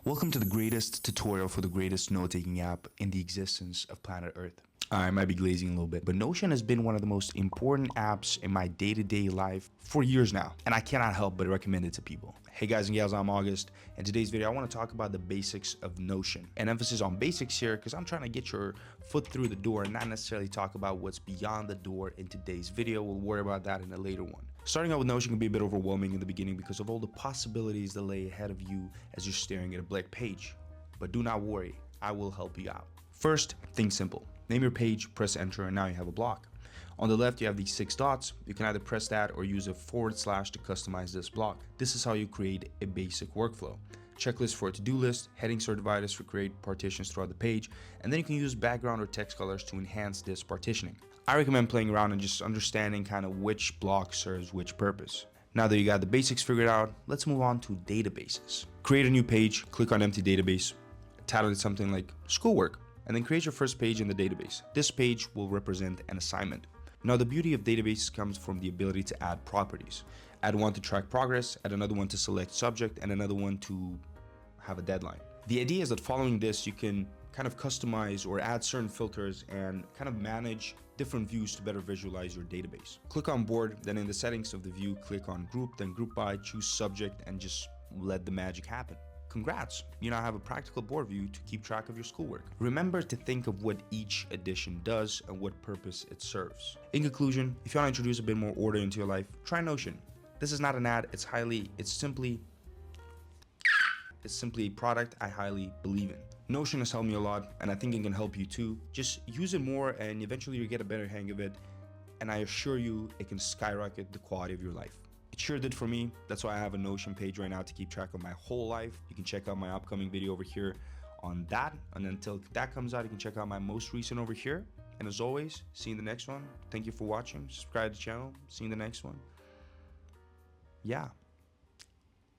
Welcome to the greatest tutorial for the greatest note-taking app in the existence of planet Earth. I might be glazing a little bit, but Notion has been one of the most important apps in my day-to-day life for years now, and I cannot help but recommend it to people. Hey guys and gals, I'm August. In today's video, I want to talk about the basics of Notion. An emphasis on basics here because I'm trying to get your foot through the door and not necessarily talk about what's beyond the door in today's video. We'll worry about that in a later one. Starting out with Notion can be a bit overwhelming in the beginning because of all the possibilities that lay ahead of you as you're staring at a blank page. But do not worry, I will help you out. First, think simple. Name your page, press enter, and now you have a block. On the left, you have these 6 dots. You can either press that or use a / to customize this block. This is how you create a basic workflow. Checklist for a to-do list, headings or dividers to create partitions throughout the page, and then you can use background or text colors to enhance this partitioning. I recommend playing around and just understanding kind of which block serves which purpose. Now that you got the basics figured out, let's move on to databases. Create a new page, click on empty database, title it something like schoolwork, and then create your first page in the database. This page will represent an assignment. Now the beauty of databases comes from the ability to add properties. Add one to track progress, add another one to select subject, and another one to have a deadline. The idea is that following this, you can kind of customize or add certain filters and kind of manage different views to better visualize your database. Click on board, then in the settings of the view, click on group, then group by, choose subject, and just let the magic happen. Congrats, you now have a practical board view to keep track of your schoolwork. Remember to think of what each edition does and what purpose it serves. In conclusion, if you want to introduce a bit more order into your life, try Notion. This is not an ad, it's simply a product I highly believe in. Notion has helped me a lot, and I think it can help you too. Just use it more and eventually you'll get a better hang of it, and I assure you it can skyrocket the quality of your life. It sure did for me. That's why I have a Notion page right now to keep track of my whole life. You can check out my upcoming video over here on that, and until that comes out, you can check out my most recent over here. And as always, see you in the next one. Thank you for watching. Subscribe to the channel. See you in the next one. Yeah.